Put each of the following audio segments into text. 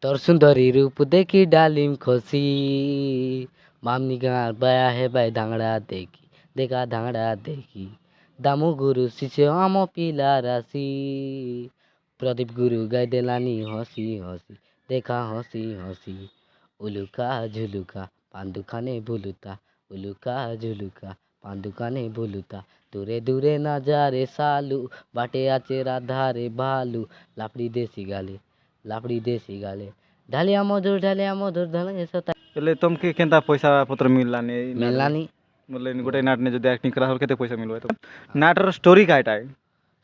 তোর সুন্দরী রূপ দেখি ডালিম খসি মামনি গাঁর বায়া হে বাই ধাংড়া দেখি দেখা ধাংড়া দেখি দামু গুরু শিষ্য আম পিলা রাশি প্রদীপ গুরু গাই দেলানি হসি হসি দেখা হসি হসি উলুকা ঝুলুকা পান দুখানে ভুলুতা উলুকা ঝুলুকা পান দুখানে ভুলুতা দূরে দূরে না যা রে সালু বাটে আছে রাধা রে ভালু লাপড়ি দেশি গালে ঢালিয়া মধুর ঢালিয়া সতা એટલે તમકે કેંતા પૈસા પત્ર મિલલાની মেলানি બોલે গোটে નાટને যদি એક્ટિંગ કરા હોલ કેતે પૈસા મિલવા તો નાಟର સ્ટોરી કાઈટા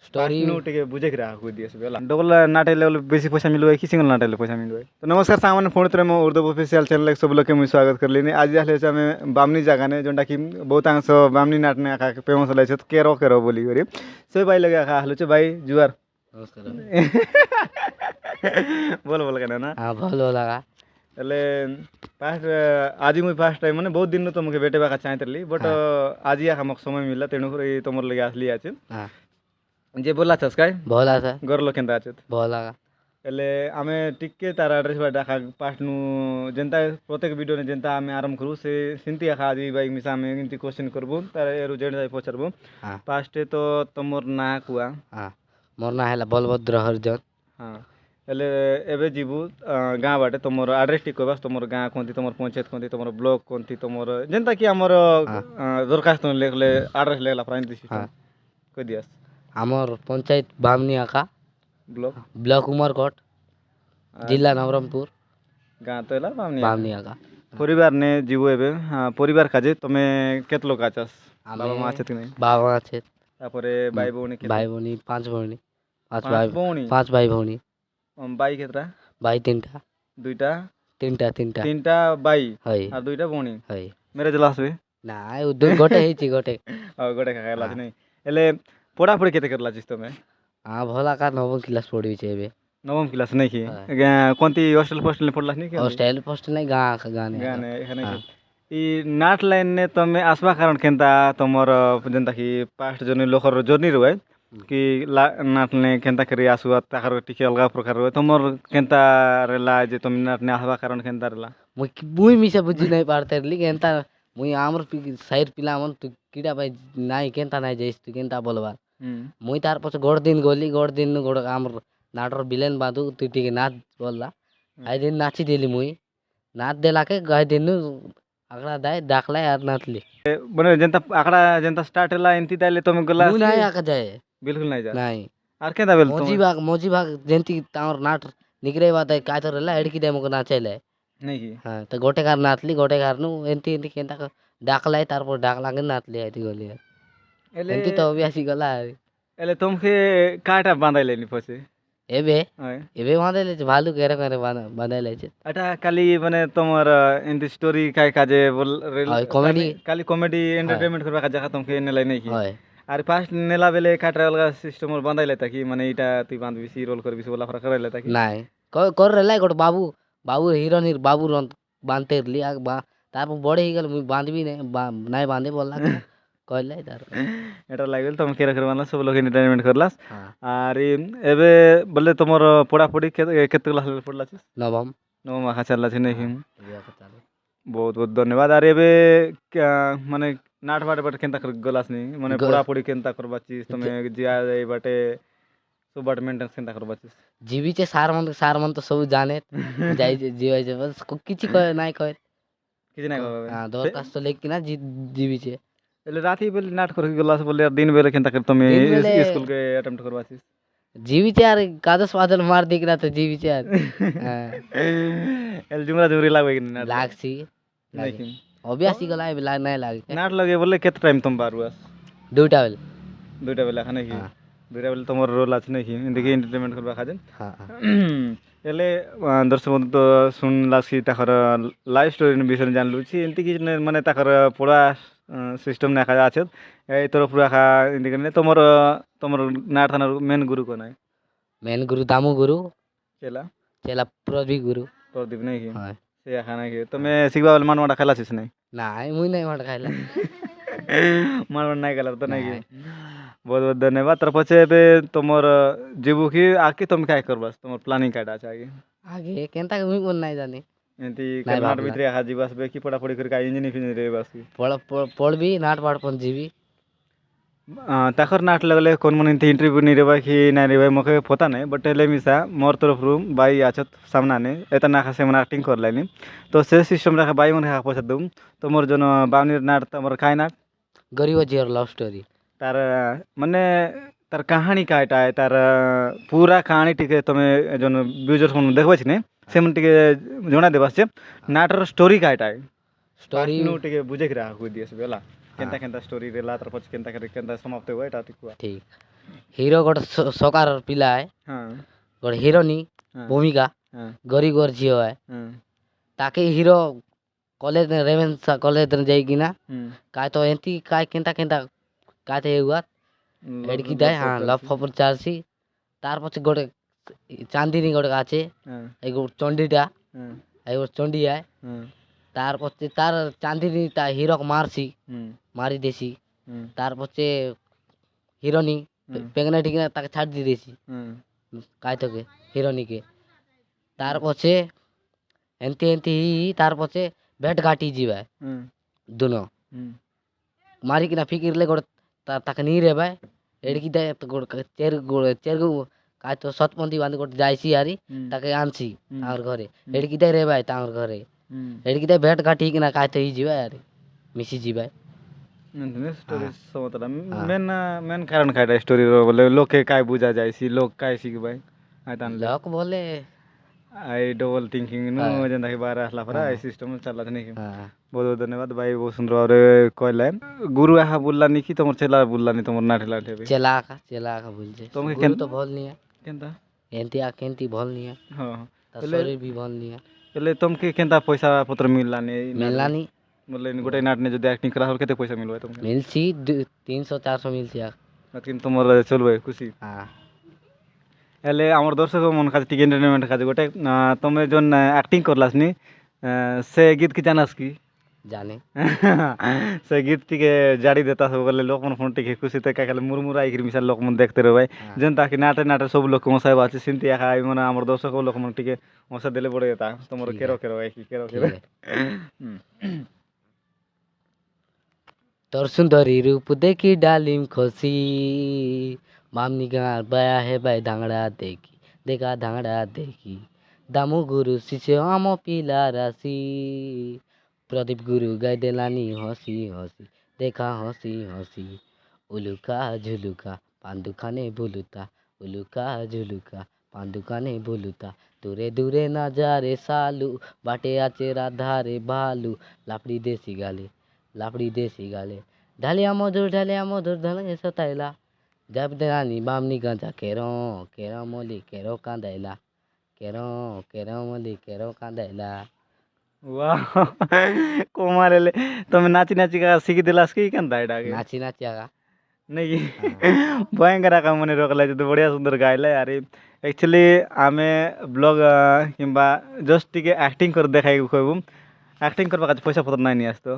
স্টোরি नु टिके बुझे के रहा कोई दियस बेला डबल नाटे लेवल बेसी पैसा मिलवे कि सिंगल नाटे ले पैसा मिलवे तो नमस्कार सामान्य फोन तरे म उर्दू ऑफिशियल चैनल सब लोग के मैं स्वागत कर लेनी आज आले छ हमें बामनी जगह ने जोंडा कि बहुत अंश बामनी नाटने आका फेमस लाइ छ केरो बोली गरी से भाई लगे आका हलो छ भाई जुआर नमस्कार बोल के ना हाँ भलो लगा એટલે फास्ट आज मुई फास्ट टाइम माने बहुत दिन तो मुके बेटे बाका चाहतली बट आज या हमक समय मिलला तेणु कर तमर लगे आसली आछे हाँ जे बोला छस काय भला था गरलो केंता आछे भला એટલે અમે ટીકે તારા એડ્રેસ પર આખા પાસ્ટનું જેનતા પ્રત્યેક વિડિયોને જેનતા અમે આરંભ કરું છે સિંતી આખા આજી બાઈક મિસા અમે એમતી ક્વેશ્ચન કરબો તારા એરુ જેડ જાય પછરબો हाँ પાસ્ટે તો તમોર ના કુआ हाँ मोर ना है बलभद्र हरिजन હા એટલે એબે જીબુ ગાଁ બાटे તમોર એડ્રેસ ટી कहबास तमोर गाँ कोनती तमोर पंचायत कोनती तमोर ब्लॉक कोनती तमोर जेनता कि हमर दरखास्त लेखले एड्रेस लेखला प्राइन दिस हाँ कह दियास आमर पंचायत बामनी आका ब्लॉक ब्लॉक उमरकोट जिला नवरंगपुर गाँ तो एला बामनी बामनी आका परिवार ने जीवो एबे परिवार काजे तमे केत लोक आछस आमे बाबा मा आछत कि नै बाबा আছে तापरे भाई भौणी केत भाई भौणी पांच भौणी भौणी पांच भाई भौणी भाई केतरा भाई तीनटा दुईटा तीनटा तीनटा तीनटा भाई है और दुईटा भौणी है मेरे जलास बे ना दो गोटे ହେଇଛି गोटे गोटे खाला नै एले पढ़ा पढ़ी केते करला छिस तमे हाँ भला का नवम क्लास पढ़ी छे बे नवम क्लास नै कि कोनती हॉस्टल पोस्टल ने पढ़ला नै कि हॉस्टल पोस्टल नहीं गाने गाने एखने ई नाट लाइन ने तमे आसबा कारण केनता तमर जेनता कि पास्ट जर्नी लोखर जर्नी रहे कि नाट ने केनता करी आसुआ ताकर टिके अलगा प्रकार रहे तमर केनता रेला जे तम नाट ने आसबा कारण केनता रेला मुई मिसे बुझी नहीं पारते ली केनता मुई आमर साइड पिला मन तू कीड़ा भाई नाई केनता नाई जाइस तू केनता बोलबा मुई तार पछ गोड़ दिन गोड़ आमर नाटर बिलेन बांधु तू टिके नाच बोलला आई दिन नाची देली मुई नाच देला के गाय दिन आकड़ा दाय दाखला यार नाचली बने जनता आकड़ा जनता स्टार्ट होला एंती दाले तमे गला मुई नाई आका जाए बिल्कुल नहीं जा नाई आर केदा बेल मोजी भाग जेंती तावर नाट निकरे बात है काय तो रेला एडकी दे मको नाचेले नहीं की हां तो गोटे कार नाचली गोटे कार नु एंती केनता डाकलाई तार पर डाक लागे नाचली आती गली एंती तो अभ्यासी गला एले तुमके काटा बांधाइले नि पछि एबे हाय एबे बांधले भालू केरे करे बांधले छे अटा काली माने तमर एंती स्टोरी काय काजे बोल कॉमेडी काली कॉमेडी एंटरटेनमेंट करबा का जगह तुमके नेलाई नहीं की हाय आर पास्ट नेला बेले काटा अलगा सिस्टम और बांधाइले ताकि माने इटा तु बांध बिसी रोल कर बिसी बोला फरक करले ताकि নাই कर रेला गोट बाबू हिरोइन बाबू बांधते रली तार बड़े ही गल मुई बांधबी नहीं बांधे बोलला कहले तार एटा लागल तुम केरा करवाला सब लोग एंटरटेनमेंट करलास हां आर एबे बोले तमर पढ़ा पढ़ी केते क्लास पढ़ला छी नवम नवम आखा चलला छी नहीं ये पता नहीं बहुत बहुत धन्यवाद आर एबे माने नाट बाटे केनता कर गलास नहीं माने पढ़ा पढ़ी केनता करबा छी तमे जिया जाई बाटे सब बाटे मेंटेन केनता करबा छी जीवी सार मन तो सब जाने जाई जीवाई जे बस किछि कह नाही कह किछि नाही कहबे हां दरखास्त तो लेकिन ना जीवी छे एले राती बेले नाट कर गलास बोले दिन बेले केनता कर तमे स्कूल के अटेम्प्ट करबा छी जीवी यार कादस बादल मार दिखरा तो जीवी यार हां एल जुमरा जुमरी लागबे कि ना लागसी नहीं अभ्यासी गला लाग नहीं लागे नाट लगे बोले केत टाइम तुम बारुआस दुटा बेले खाने की दुटा बेले तमर रोल आछ नहीं की देखि एंटरटेनमेंट करबा खाजन हां एले दर्शक बंधु तो सुनलास कि ताकर लाइफ स्टोरी विषय जानलु छी एंती कि माने ताकर पूरा सिस्टम ने खा आछत ए तोर पूरा खा एंती ने तमर नाट थाना मेन गुरु कोन है मेन गुरु दामू गुरु चेला प्रदीप नहीं की हां से खाना की तमे सिखबा वाला मानवाडा खाला छिस नहीं नाही मुई नहीं मार खाइला मानवाडा नहीं खाला तो नहीं की बहुत बहुत धन्यवाद तर पछे बे तमर जीवु की आके तुम काय करबास तमर प्लानिंग काटा छ आगे ଆଗେ କେନ୍ତା ମୁଇଁ ବୋଲ ନାଇଁ ଜାନି ଏମିତି ନାଇଁ ନାଟ ଭାବଲା ଭିତରେ ଆହା ଯିବା ଆସିବା କି ପଢ଼ାପଢ଼ି କରି ଇଞ୍ଜିନିୟର ଫିଞ୍ଜିନିୟର ଆସିବି ପଢ଼ବି ନାଟ ପାଠ ପନ୍ ଯିବି ତାକର ନାଟ लगले कौन मन इंती इंटरव्यू नहीं रेबा कि नहीं रेबा मके पता नहीं बट ले मिसा मोर तरफ रूम बाई आछत सामना ने एतना खासे मन एक्टिंग कर लाइनी तो से सिस्टम रखा बाई मन खा पछा दूम तो मोर जन बावनी नाट तमर खाय नाट गरीब झीर लव स्टोरी तार माने तार कहानी काटा है तार पूरा कहानी टिके तमे जन व्यूजर्स मन देखबा छी ने से मन टिके जणा देबास छे नाटर स्टोरी काटा है स्टोरी नु टिके बुझे कि रहा कोई दियस बेला केनता केनता स्टोरी रेला तार पछ केनता केनता समाप्त हुआ एटा टिकुआ ठीक हिरो गोटे सकार पिला है हां गोटे हिरोनी हां भूमिका हां गरीब और झील है हां ताके हिरो कॉलेज में रेवेन्सा कॉलेज में जाइकी ना हम्म काय तो एंती काय केनता केनता काय ते हुआ एडकी दाय हाँ लव फॉर चार्सी तार पछ गोटे चांदीनी गोटे आछे हां एगो चंडीटा हां एगो चंडी है हां तार पछे तार चांदीनी ता हीरो को मारसी मारी देसी हम्म तार पछे हिरोनी प्रेग्नेंट की ताके छाड़ दी देसी काय तो के हिरोनी के तार पछे एंती एंती तार पछे भेट घाटी जीवा दोनों मारी किना फिकिर ले गोटे ताके नी रे भाई एडकी दे तो गोटे चेर गो काय तो सतपंथी बांध गोटे जाइसी हारी ताके आनसी तार घरे एडकी दे रे भाई तार घरे एडकी दे भेट घाटी किना काय तो ही जीवा यार मिसी जीवा स्टोरी समतला मेन मेन कारण काय स्टोरी रो बोले लोक के काय बुझा जायसी लोक काय सिखबाय आय तान लोक बोले आई डबल थिंकिंग नु जेंदा के बार आसला परा आई सिस्टम चला नहीं बहुत बहुत धन्यवाद भाई बहुत सुंदर और कहले गुरु आहा बोलला नी कि तमर चेला बोलला नी तमर नाठला ठेबे चेला का बोल जे तुम गुरु तो बोल नहीं है केनता एंती आ केंती बोल नहीं है हां शरीर भी बोल नहीं है पहले तुमके केनता पैसा पत्र मिलला नी मिलला नहीं बोले गोटे नाट ने जदि एक्टिंग करा केते पैसा मिलबा तुमके मिलसी 300 400 मिलसी लेकिन तुमर चलबे खुशी हां हेले आमर दर्शक मन खातिर टिके एंटरटेनमेंट खातिर गोटे तमे जोन एक्टिंग करलास नी से गीत की जानस की जाने से गीत टिके जाड़ी देता सब बोले लोक मन फोन टिके खुशी ते का मुरमुरा आइकर मिसाल लोक मन देखते रहे भाई जनता कि नाटे नाटे सब लोक मसाय बाचे सिंती आखा मन आमर दर्शक लोक मन टिके मसा देले पड़े देता तमर केरो केरो भाई की केरो केरो तोर सुंदरी रूप देखी डालिम खुशी मामनी गार बया है भाई धांगड़ा देखी देखा धांगड़ा देखी दामू गुरु शिष्य आम पिला राशि प्रदीप गुरु गाय देलानी हंसी हंसी देखा हंसी हंसी उलुका झुलुका पांदुखाने भूलुता उलुका झुलुका पांदुखाने भूलुता दूरे दूरे ना जा रे सालू बाटे आचे राधा रे भालू लापड़ी देसी गाले ढालिया मधुर ढले सताइला जब देनानी बामनी गंजा केरो मोली केरो कांदैला केरो मोली केरो कांदैला वाह कोमारेले तुम नाची नाची का सीख दिलास की केनता एडा के नाची नाची आगा नहीं भयंकर का मने रोकला तो बढ़िया सुंदर गाइला यार एक्चुअली आमे ब्लॉग किंबा जस्ट टिके एक्टिंग कर देखाइ कहबो एक्टिंग करबा का पैसा पत्र नहीं आसतो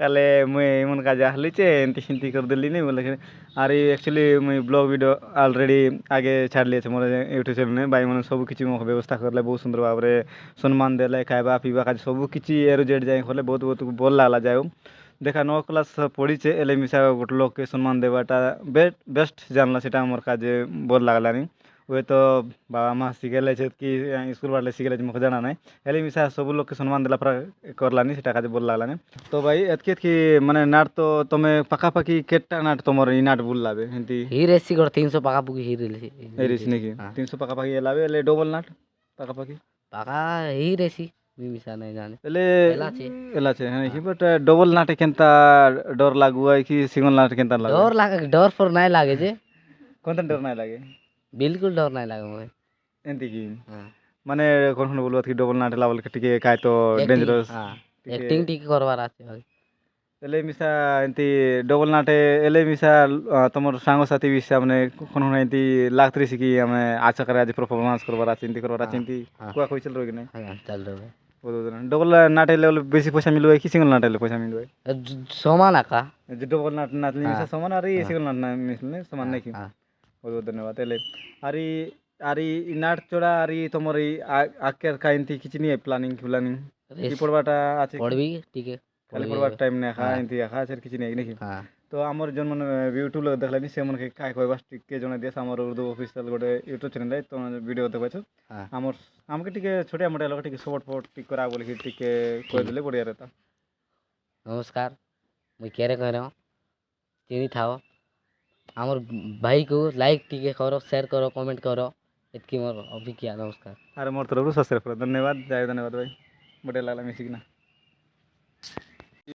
काले मुई मन का जाहली चे एंती सिंती कर देली नहीं बोले अरे एक्चुअली मुई ब्लॉग वीडियो ऑलरेडी आगे छाड़ लिए मोर यूट्यूब चैनल में भाई मन सब किछि मो व्यवस्था करले बहुत सुंदर भाव रे सम्मान देले खाइबा पीबा का सब किछि एरो जेड जाय खोले बहुत बहुत बोल लागला जायो देखा 9 क्लास पढ़ी चे एले मिसा गोटे लोक के सम्मान देवाटा बेस्ट जानला सेटा हमर काजे बोल लागला नहीं वे तो बाबा माँ शिखेले कि स्कूल वाले शिखेले मुझे जाना नहीं हेले मिसा सब लोग के सम्मान देला करलानी सेटा काजे बोल लागलानी तो भाई एतके कि माने नाट तो तमे पाखापाखि केटा नाट तमर इ नाट बोल लाबे हेंती ही रेसी कर 300 पाका पुकी ही रेसी एरिस नेकी 300 पाखापाखि लाबे ले डबल नाट पाखापाखि पाका ही रेसी मिसा नहीं जाने ले एला एला छे है कि बट डबल नाट केनता डर लागुआ कि सिंगल नाट केनता लागे डर लागे डर पर नहीं लागे जे कोनता डर नहीं लागे बिल्कुल डर नहीं लागे मोए एंती की माने कोन बोलबो कि डबल नाट लावल के टिके काय तो डेंजरस एक्टिंग टिके करवार आछे भाई एले मिसा एंती डबल नाटे एले मिसा तमर सांग साथी विषय माने कोन एंती लागतरी सिकी हमें आशा करे आज परफॉर्मेंस करवार चिंती करवार चिंती कुआ कोई चल रही नहीं हां चल रहा है डबल नाटे लेवल बेसी पैसा मिलबे कि सिंगल नाटे ले पैसा मिलबे समान आका जे डबल नाट नाटली मिसा समान अरे सिंगल नाट ना मिसले समान नहीं की बहुत बहुत धन्यवाद एले अरे ଆରି ଇ ନାଟ ଚଡ଼ା ଆରି ତମର ଇ ଆଗକେ କା ଏମିତି କିଛି ନିଏ ପ୍ଲାନିଂ କି ପଢ଼ବାଟା ଅଛି କି? ପଢ଼ବି ଟିକେ ଖାଲି ପଢ଼ବି ପଢ଼ବାର ଟାଇମ୍ ନାଇଁ ହଁ ଏମିତି ସେଠି କିଛି ନାଇଁ ନାଇଁ ହଁ ତ ଆମର ଯେଉଁମାନେ ୟୁଟ୍ୟୁବ୍ ଦେଖଲାନି ସେମାନଙ୍କୁ କାଏ କହିବା ଟିକେ ଜଣେଇ ଦିଏ ଆମର ଉର୍ଦୁ ଅଫିସିଆଲ ଗୋଟେ ୟୁଟ୍ୟୁବ୍ ଚ୍ୟାନେଲ୍ ତମେ ଭିଡ଼ିଓ ଦେଖୁଛ ହଁ ଆମର ଆମକେ ଟିକେ ଛୋଟିଆ ମୋଟିଆ ଲୋକ ଟିକେ ସପୋର୍ଟ ଫପୋର୍ଟ ଟିକେ କରା ବୋଲିକି ଟିକେ କହିଦେଲେ ବଢ଼ିଆ ରହିତା। ନମସ୍କାର ମୁଇଁ କେରେ କର ଚିନି ଥାଅ ଆମର ଭାଇକୁ ଲାଇକ୍ ଟିକେ କର ସେୟାର କର କମେଣ୍ଟ କର ଏତିକି ମୋର ଅଭିଜ୍ଞା ନମସ୍କାର। ଆରେ ମୋର ତରଫରୁ ସବସ୍କ୍ରାଇବ୍ କର ଧନ୍ୟବାଦ ଜୟ ଧନ୍ୟବାଦ ଭାଇ ବଢ଼ିଆ ଲାଗିଲା ମିଶିକିନା।